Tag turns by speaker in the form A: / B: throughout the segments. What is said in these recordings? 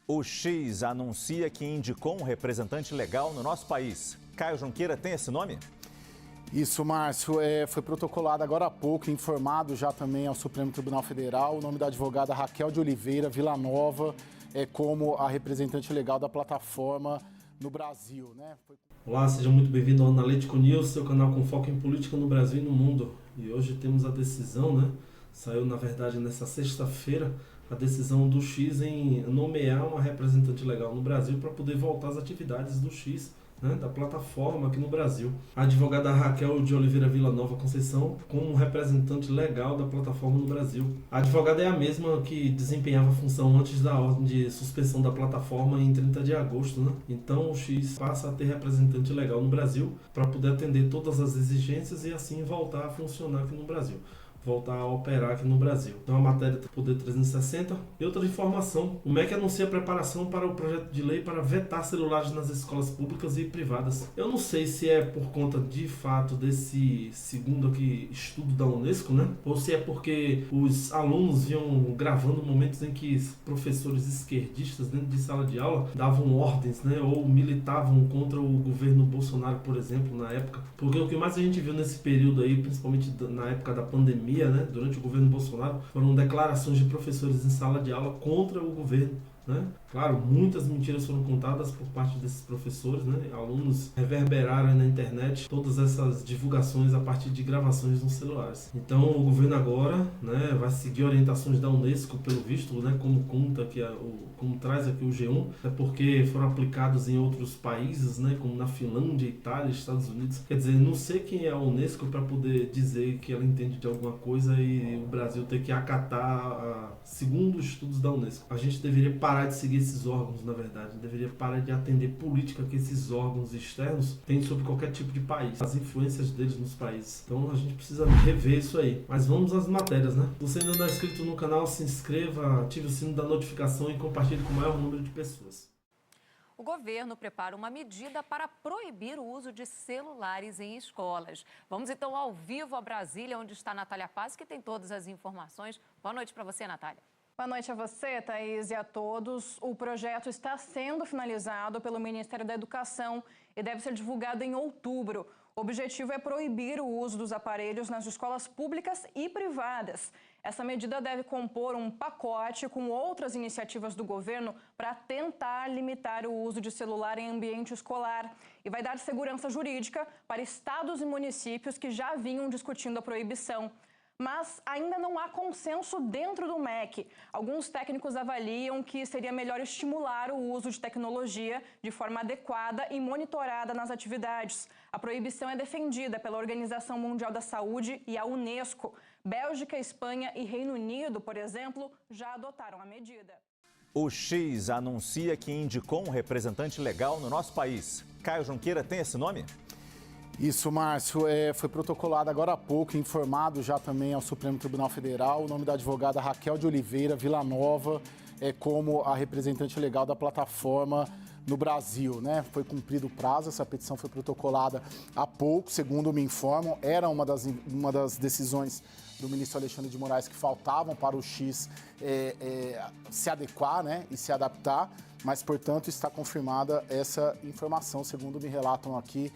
A: O X anuncia que indicou um representante legal no nosso país. Caio Junqueira tem esse nome?
B: Isso, Márcio, foi protocolado agora há pouco, informado já também ao Supremo Tribunal Federal, o nome da advogada Raquel de Oliveira Villanova como a representante legal da plataforma no Brasil, né?
C: Olá, seja muito bem-vindo ao Analítico News, seu canal com foco em política no Brasil e no mundo. E hoje temos a decisão, né? Saiu, na verdade, nessa sexta-feira, a decisão do X em nomear uma representante legal no Brasil para poder voltar às atividades do X, né, da plataforma aqui no Brasil. A advogada Raquel de Oliveira Villanova Conceição como representante legal da plataforma no Brasil. A advogada é a mesma que desempenhava a função antes da ordem de suspensão da plataforma em 30 de agosto. Né? Então o X passa a ter representante legal no Brasil para poder atender todas as exigências e assim voltar a funcionar aqui no Brasil. Voltar a operar aqui no Brasil. Então a matéria do Poder 360. E outra informação, o MEC anuncia a preparação para o projeto de lei para vetar celulares nas escolas públicas e privadas. Eu não sei se é por conta de fato desse segundo aqui estudo da Unesco, né? Ou se é porque os alunos iam gravando momentos em que professores esquerdistas dentro de sala de aula davam ordens, né? Ou militavam contra o governo Bolsonaro, por exemplo, na época. Porque o que mais a gente viu nesse período aí, principalmente na época da pandemia, né, durante o governo Bolsonaro, foram declarações de professores em sala de aula contra o governo. Né? Claro, muitas mentiras foram contadas por parte desses professores, né? Alunos reverberaram na internet todas essas divulgações a partir de gravações nos celulares. Então o governo agora, né, vai seguir orientações da Unesco, pelo visto, né, como conta aqui como traz aqui o G1, é porque foram aplicados em outros países, né, como na Finlândia, Itália, Estados Unidos. Quer dizer, não sei quem é a Unesco para poder dizer que ela entende de alguma coisa e o Brasil ter que acatar segundo os estudos da Unesco. A gente deveria parar de seguir esses órgãos, na verdade. Deveria parar de atender política que esses órgãos externos têm sobre qualquer tipo de país, as influências deles nos países. Então a gente precisa rever isso aí. Mas vamos às matérias, né? Se você ainda não é inscrito no canal, se inscreva, ative o sino da notificação e compartilhe com o maior número de pessoas.
D: O governo prepara uma medida para proibir o uso de celulares em escolas. Vamos então ao vivo a Brasília, onde está a Natália Paz, que tem todas as informações. Boa noite para você, Natália.
E: Boa noite a você, Thaís, e a todos. O projeto está sendo finalizado pelo Ministério da Educação e deve ser divulgado em outubro. O objetivo é proibir o uso dos aparelhos nas escolas públicas e privadas. Essa medida deve compor um pacote com outras iniciativas do governo para tentar limitar o uso de celular em ambiente escolar e vai dar segurança jurídica para estados e municípios que já vinham discutindo a proibição. Mas ainda não há consenso dentro do MEC. Alguns técnicos avaliam que seria melhor estimular o uso de tecnologia de forma adequada e monitorada nas atividades. A proibição é defendida pela Organização Mundial da Saúde e a Unesco. Bélgica, Espanha e Reino Unido, por exemplo, já adotaram a medida.
A: O X anuncia que indicou um representante legal no nosso país. Caio Junqueira tem esse nome?
B: Isso, Márcio, foi protocolado agora há pouco, informado já também ao Supremo Tribunal Federal, o nome da advogada Raquel de Oliveira Villanova como a representante legal da plataforma no Brasil, né? Foi cumprido o prazo, essa petição foi protocolada há pouco, segundo me informam, era uma das decisões do ministro Alexandre de Moraes que faltavam para o X se adequar, né, e se adaptar, mas, portanto, está confirmada essa informação, segundo me relatam aqui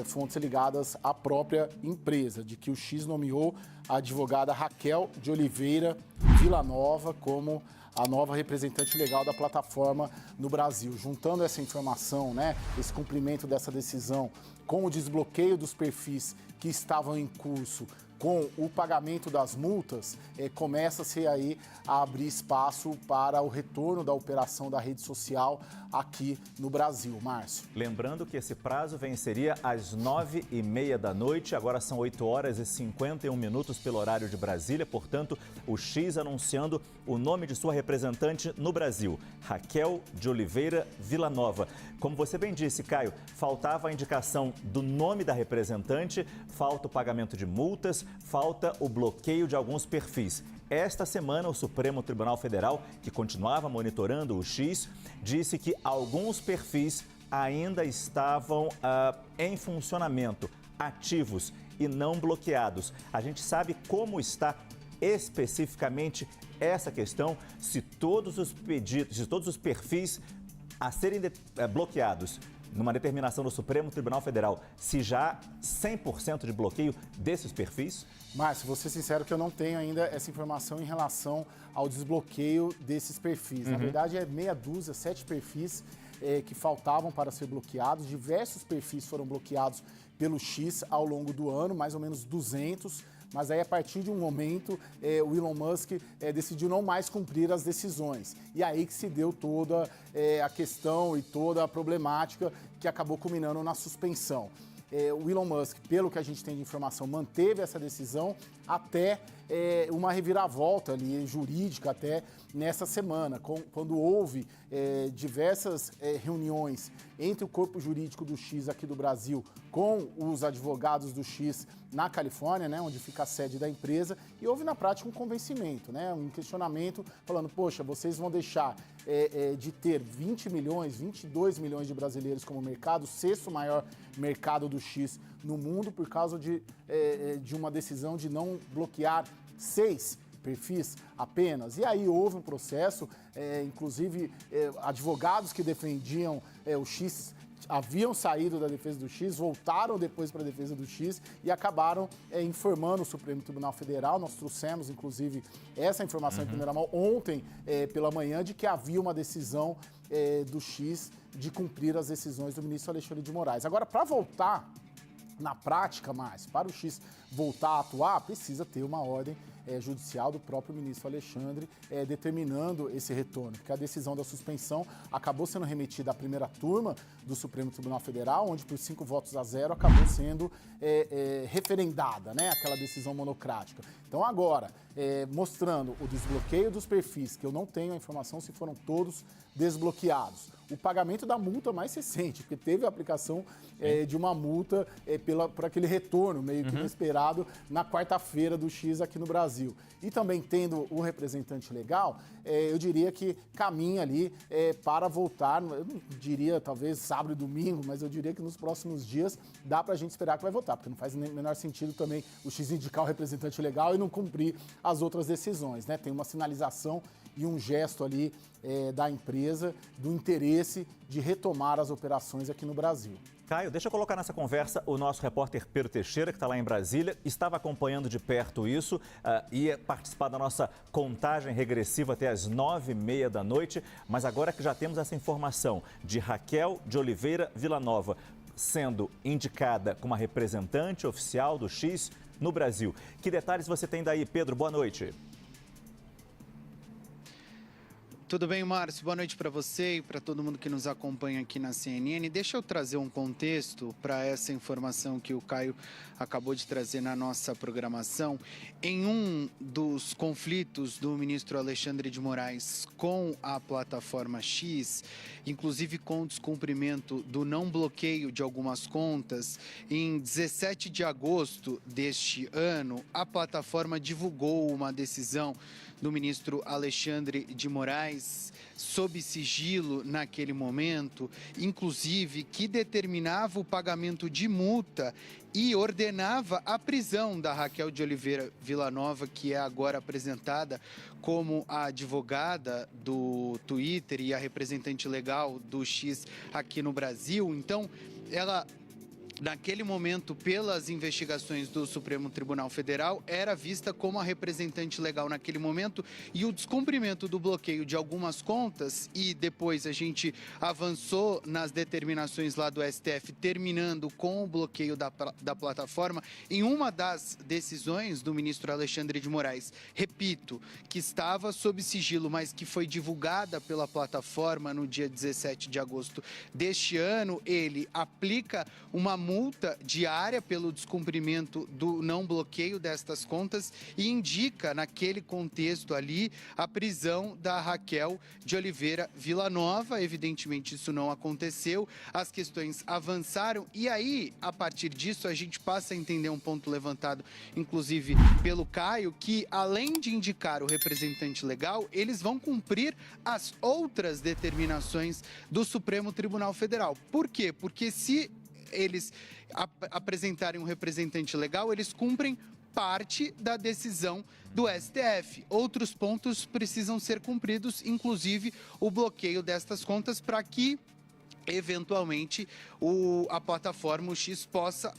B: fontes ligadas à própria empresa, de que o X nomeou a advogada Raquel de Oliveira Villanova como a nova representante legal da plataforma no Brasil. Juntando essa informação, né, esse cumprimento dessa decisão com o desbloqueio dos perfis que estavam em curso, com o pagamento das multas, começa-se aí a abrir espaço para o retorno da operação da rede social aqui no Brasil. Márcio.
A: Lembrando que esse prazo venceria às 9h30 da noite, agora são 8h51 pelo horário de Brasília, portanto, o X anunciando o nome de sua representante no Brasil, Raquel de Oliveira Villanova. Como você bem disse, Caio, faltava a indicação do nome da representante, falta o pagamento de multas, falta o bloqueio de alguns perfis. Esta semana, o Supremo Tribunal Federal, que continuava monitorando o X, disse que alguns perfis ainda estavam em funcionamento, ativos e não bloqueados. A gente sabe como está especificamente essa questão, se todos os pedidos, se todos os perfis a serem bloqueados numa determinação do Supremo Tribunal Federal, se já há 100% de bloqueio desses perfis?
B: Márcio, vou ser sincero que eu não tenho ainda essa informação em relação ao desbloqueio desses perfis. Na verdade, é meia dúzia, 7 perfis que faltavam para ser bloqueados. Diversos perfis foram bloqueados pelo X ao longo do ano, mais ou menos 200. Mas aí, a partir de um momento, o Elon Musk decidiu não mais cumprir as decisões. E aí que se deu toda a questão e toda a problemática que acabou culminando na suspensão. O Elon Musk, pelo que a gente tem de informação, manteve essa decisão até uma reviravolta ali, jurídica até nessa semana, quando houve diversas reuniões entre o corpo jurídico do X aqui do Brasil com os advogados do X na Califórnia, né, onde fica a sede da empresa, e houve na prática um convencimento, né, um questionamento falando, poxa, vocês vão deixar de ter 20 milhões, 22 milhões de brasileiros como mercado, o 6º maior mercado do X no mundo, por causa de uma decisão de não bloquear 6 perfis apenas. E aí houve um processo, inclusive advogados que defendiam o X haviam saído da defesa do X, voltaram depois para a defesa do X e acabaram informando o Supremo Tribunal Federal. Nós trouxemos, inclusive, essa informação em primeira mão ontem pela manhã de que havia uma decisão do X de cumprir as decisões do ministro Alexandre de Moraes. Agora, para voltar na prática, Márcio, para o X voltar a atuar, precisa ter uma ordem judicial do próprio ministro Alexandre determinando esse retorno, porque a decisão da suspensão acabou sendo remetida à primeira turma do Supremo Tribunal Federal, onde por 5-0 acabou sendo referendada, né, aquela decisão monocrática. Então agora, mostrando o desbloqueio dos perfis, que eu não tenho a informação se foram todos desbloqueados, o pagamento da multa mais recente, porque teve a aplicação de uma multa por aquele retorno meio que inesperado na quarta-feira do X aqui no Brasil. E também tendo o representante legal, eu diria que caminha ali para voltar, eu não diria talvez sábado e domingo, mas eu diria que nos próximos dias dá para a gente esperar que vai voltar, porque não faz o menor sentido também o X indicar o representante legal e não cumprir as outras decisões, né? Tem uma sinalização e um gesto ali da empresa, do interesse de retomar as operações aqui no Brasil.
A: Caio, deixa eu colocar nessa conversa o nosso repórter Pedro Teixeira, que está lá em Brasília, estava acompanhando de perto isso, ia participar da nossa contagem regressiva até as 9h30 da noite, mas agora que já temos essa informação de Raquel de Oliveira Villanova sendo indicada como a representante oficial do X no Brasil. Que detalhes você tem daí, Pedro? Boa noite.
F: Tudo bem, Márcio? Boa noite para você e para todo mundo que nos acompanha aqui na CNN. Deixa eu trazer um contexto para essa informação que o Caio acabou de trazer na nossa programação. Em um dos conflitos do ministro Alexandre de Moraes com a plataforma X, inclusive com o descumprimento do não bloqueio de algumas contas, em 17 de agosto deste ano, a plataforma divulgou uma decisão do ministro Alexandre de Moraes, sob sigilo naquele momento, inclusive que determinava o pagamento de multa e ordenava a prisão da Raquel de Oliveira Villanova, que é agora apresentada como a advogada do Twitter e a representante legal do X aqui no Brasil. Então, ela, naquele momento, pelas investigações do Supremo Tribunal Federal, era vista como a representante legal naquele momento, e o descumprimento do bloqueio de algumas contas, e depois a gente avançou nas determinações lá do STF, terminando com o bloqueio da plataforma. Em uma das decisões do ministro Alexandre de Moraes, repito, que estava sob sigilo, mas que foi divulgada pela plataforma no dia 17 de agosto deste ano, ele aplica uma multa diária pelo descumprimento do não bloqueio destas contas e indica, naquele contexto ali, a prisão da Raquel de Oliveira Villanova. Evidentemente, isso não aconteceu, as questões avançaram e aí, a partir disso, a gente passa a entender um ponto levantado, inclusive pelo Caio, que além de indicar o representante legal, eles vão cumprir as outras determinações do Supremo Tribunal Federal. Por quê? Porque se eles apresentarem um representante legal, eles cumprem parte da decisão do STF. Outros pontos precisam ser cumpridos, inclusive o bloqueio destas contas para que eventualmente a plataforma o X possa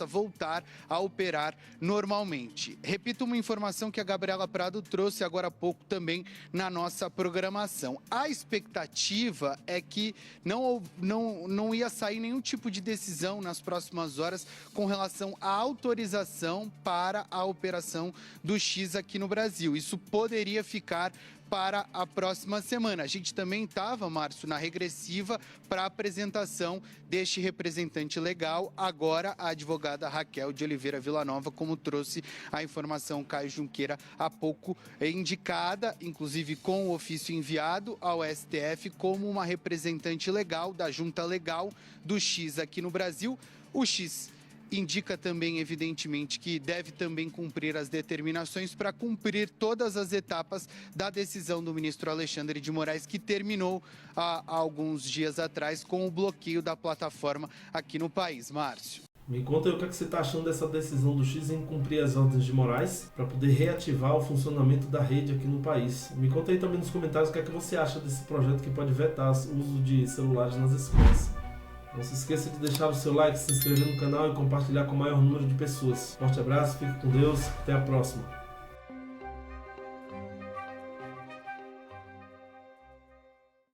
F: voltar a operar normalmente. Repito uma informação que a Gabriela Prado trouxe agora há pouco também na nossa programação. A expectativa é que não ia sair nenhum tipo de decisão nas próximas horas com relação à autorização para a operação do X aqui no Brasil. Isso poderia ficar para a próxima semana. A gente também estava, Márcio, na regressiva para a apresentação deste representante legal, agora a advogada Raquel de Oliveira Villanova, como trouxe a informação Caio Junqueira há pouco, indicada, inclusive com o ofício enviado ao STF, como uma representante legal da Junta Legal do X aqui no Brasil. O X indica também, evidentemente, que deve também cumprir as determinações para cumprir todas as etapas da decisão do ministro Alexandre de Moraes, que terminou há alguns dias atrás com o bloqueio da plataforma aqui no país. Márcio.
C: Me conta aí o que você está achando dessa decisão do X em cumprir as ordens de Moraes para poder reativar o funcionamento da rede aqui no país. Me conta aí também nos comentários o que é que você acha desse projeto que pode vetar o uso de celulares nas escolas. Não se esqueça de deixar o seu like, se inscrever no canal e compartilhar com o maior número de pessoas. Forte abraço, fique com Deus, até a próxima.